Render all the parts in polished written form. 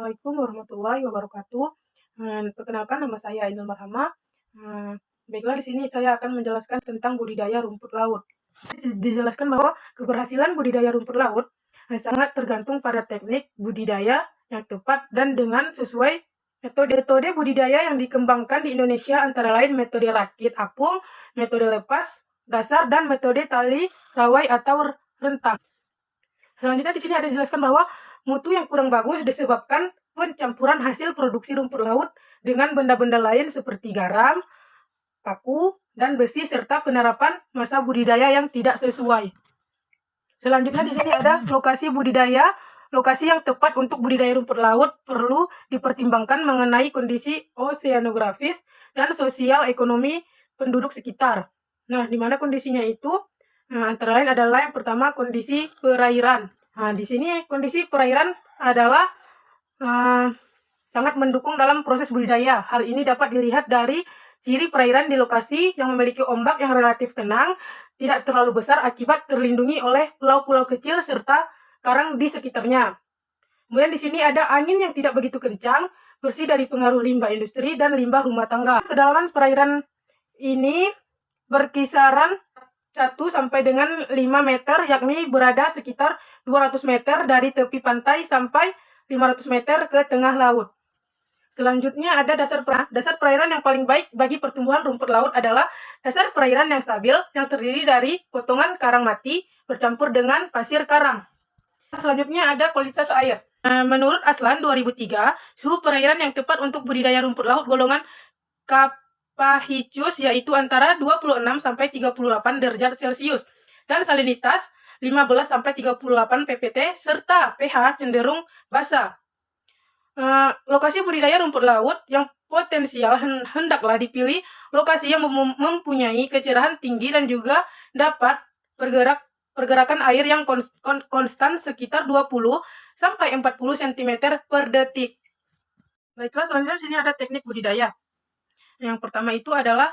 Assalamualaikum warahmatullahi wabarakatuh. Perkenalkan nama saya Ainul Marhama. Baiklah, di sini saya akan menjelaskan tentang budidaya rumput laut. Dijelaskan bahwa keberhasilan budidaya rumput laut sangat tergantung pada teknik budidaya yang tepat dan dengan sesuai metode budidaya yang dikembangkan di Indonesia, antara lain metode rakit apung, metode lepas dasar, dan metode tali rawai atau rentang. Selanjutnya di sini ada dijelaskan bahwa mutu yang kurang bagus disebabkan pencampuran hasil produksi rumput laut dengan benda-benda lain seperti garam, paku, dan besi, serta penerapan masa budidaya yang tidak sesuai. Selanjutnya di sini ada lokasi budidaya. Lokasi yang tepat untuk budidaya rumput laut perlu dipertimbangkan mengenai kondisi oseanografis dan sosial ekonomi penduduk sekitar. Nah, di mana kondisinya itu? Antara lain adalah yang pertama, kondisi perairan. Di sini kondisi perairan adalah sangat mendukung dalam proses budidaya. Hal ini dapat dilihat dari ciri perairan di lokasi yang memiliki ombak yang relatif tenang, tidak terlalu besar akibat terlindungi oleh pulau-pulau kecil serta karang di sekitarnya. Kemudian di sini ada angin yang tidak begitu kencang, bersih dari pengaruh limbah industri dan limbah rumah tangga. Kedalaman perairan ini berkisaran 1 sampai dengan 5 meter, yakni berada sekitar 200 meter dari tepi pantai sampai 500 meter ke tengah laut. Selanjutnya ada dasar perairan yang paling baik bagi pertumbuhan rumput laut adalah dasar perairan yang stabil, yang terdiri dari potongan karang mati bercampur dengan pasir karang. Selanjutnya ada kualitas air. Menurut Aslan 2003, suhu perairan yang tepat untuk budidaya rumput laut golongan Capahicus yaitu antara 26 sampai 38 derajat Celcius dan salinitas 15 sampai 38 ppt serta pH cenderung basa. Lokasi budidaya rumput laut yang potensial hendaklah dipilih lokasi yang mempunyai kecerahan tinggi dan juga dapat pergerakan air yang konstan sekitar 20 sampai 40 cm per detik. Baiklah, selanjutnya sini ada teknik budidaya. Yang pertama itu adalah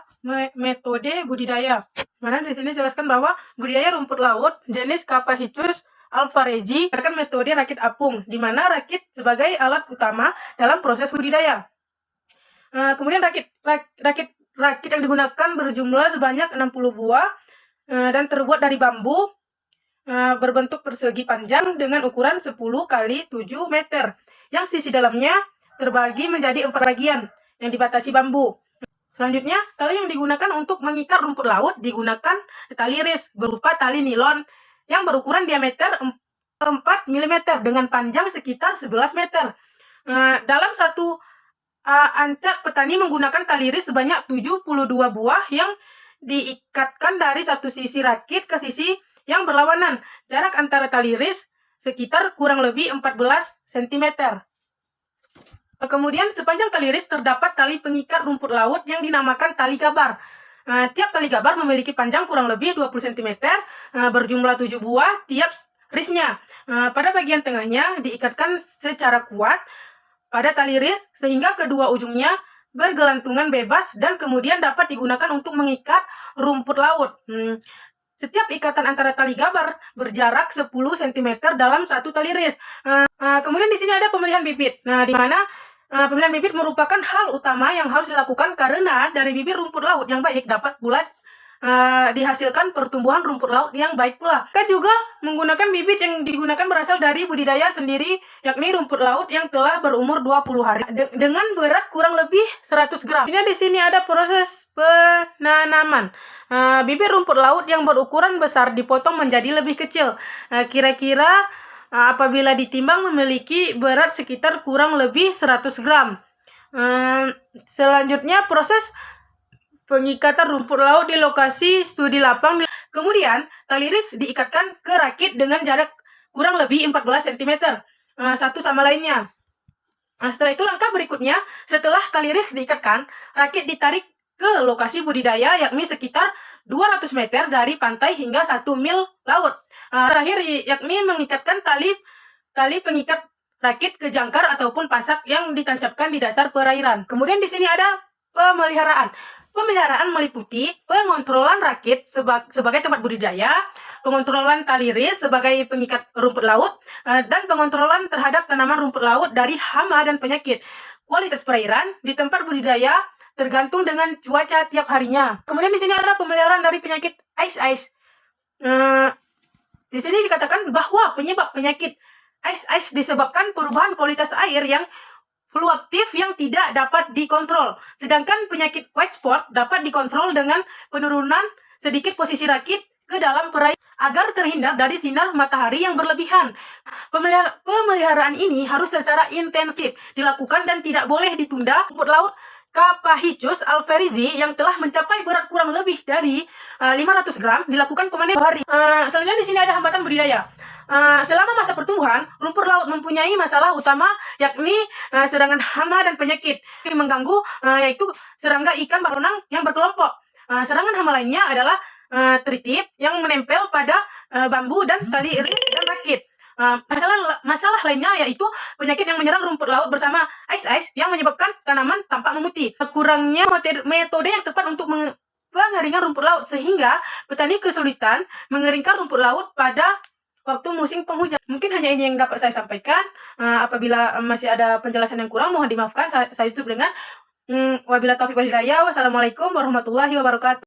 metode budidaya. Mana di sini jelaskan bahwa budidaya rumput laut jenis Capahicus alvarezi akan metode rakit apung, di mana rakit sebagai alat utama dalam proses budidaya. Kemudian rakit yang digunakan berjumlah sebanyak 60 buah dan terbuat dari bambu berbentuk persegi panjang dengan ukuran 10 kali 7 meter, yang sisi dalamnya terbagi menjadi 4 bagian yang dibatasi bambu. Selanjutnya, tali yang digunakan untuk mengikat rumput laut digunakan tali ris berupa tali nilon yang berukuran diameter 4 mm dengan panjang sekitar 11 meter. Dalam satu ancak, petani menggunakan tali ris sebanyak 72 buah yang diikatkan dari satu sisi rakit ke sisi yang berlawanan. Jarak antara tali ris sekitar kurang lebih 14 cm. Kemudian sepanjang tali ris terdapat tali pengikat rumput laut yang dinamakan tali gabar. Tiap tali gabar memiliki panjang kurang lebih 20 cm, berjumlah 7 buah tiap risnya. Pada bagian tengahnya diikatkan secara kuat pada tali ris sehingga kedua ujungnya bergelantungan bebas dan kemudian dapat digunakan untuk mengikat rumput laut. Setiap ikatan antara tali gabar berjarak 10 cm dalam satu tali ris. Kemudian di sini ada pemilihan bibit. Nah, di mana pemilihan bibit merupakan hal utama yang harus dilakukan karena dari bibit rumput laut yang baik dapat pula dihasilkan pertumbuhan rumput laut yang baik pula. Kita juga menggunakan bibit yang digunakan berasal dari budidaya sendiri, yakni rumput laut yang telah berumur 20 hari dengan berat kurang lebih 100 gram. Ini di sini ada proses penanaman. Bibit rumput laut yang berukuran besar dipotong menjadi lebih kecil. Kira-kira apabila ditimbang memiliki berat sekitar kurang lebih 100 gram. Selanjutnya proses pengikatan rumput laut di lokasi studi lapang. Kemudian tali ris diikatkan ke rakit dengan jarak kurang lebih 14 cm satu sama lainnya. Setelah itu langkah berikutnya, setelah tali ris diikatkan, rakit ditarik ke lokasi budidaya yakni sekitar 200 meter dari pantai hingga 1 mil laut. Terakhir yakni mengikatkan tali pengikat rakit ke jangkar ataupun pasak yang ditancapkan di dasar perairan. Kemudian di sini ada pemeliharaan. Pemeliharaan meliputi pengontrolan rakit sebagai tempat budidaya, pengontrolan tali ris sebagai pengikat rumput laut, dan pengontrolan terhadap tanaman rumput laut dari hama dan penyakit. Kualitas perairan di tempat budidaya tergantung dengan cuaca tiap harinya. Kemudian di sini ada pemeliharaan dari penyakit ice. Di sini dikatakan bahwa penyebab penyakit ice disebabkan perubahan kualitas air yang fluktuatif yang tidak dapat dikontrol. Sedangkan penyakit white spot dapat dikontrol dengan penurunan sedikit posisi rakit ke dalam perairan agar terhindar dari sinar matahari yang berlebihan. Pemeliharaan ini harus secara intensif dilakukan dan tidak boleh ditunda. Rumput laut Capahicus alverizi yang telah mencapai berat kurang lebih dari 500 gram dilakukan pemanen hari. Selanjutnya di sini ada hambatan budidaya. Selama masa pertumbuhan, rumput laut mempunyai masalah utama yakni serangan hama dan penyakit yang mengganggu, yaitu serangga ikan baronang yang berkelompok. Serangan hama lainnya adalah tritip yang menempel pada bambu dan tali iris dan rakit. Masalah lainnya yaitu penyakit yang menyerang rumput laut bersama ice yang menyebabkan tanaman tampak memutih. Kurangnya metode yang tepat untuk pengeringan rumput laut sehingga petani kesulitan mengeringkan rumput laut pada waktu musim penghujan. Mungkin hanya ini yang dapat saya sampaikan. Apabila masih ada penjelasan yang kurang, mohon dimaafkan. Saya tutup dengan wabillahi taufiq wal hidayah. Wassalamualaikum warahmatullahi wabarakatuh.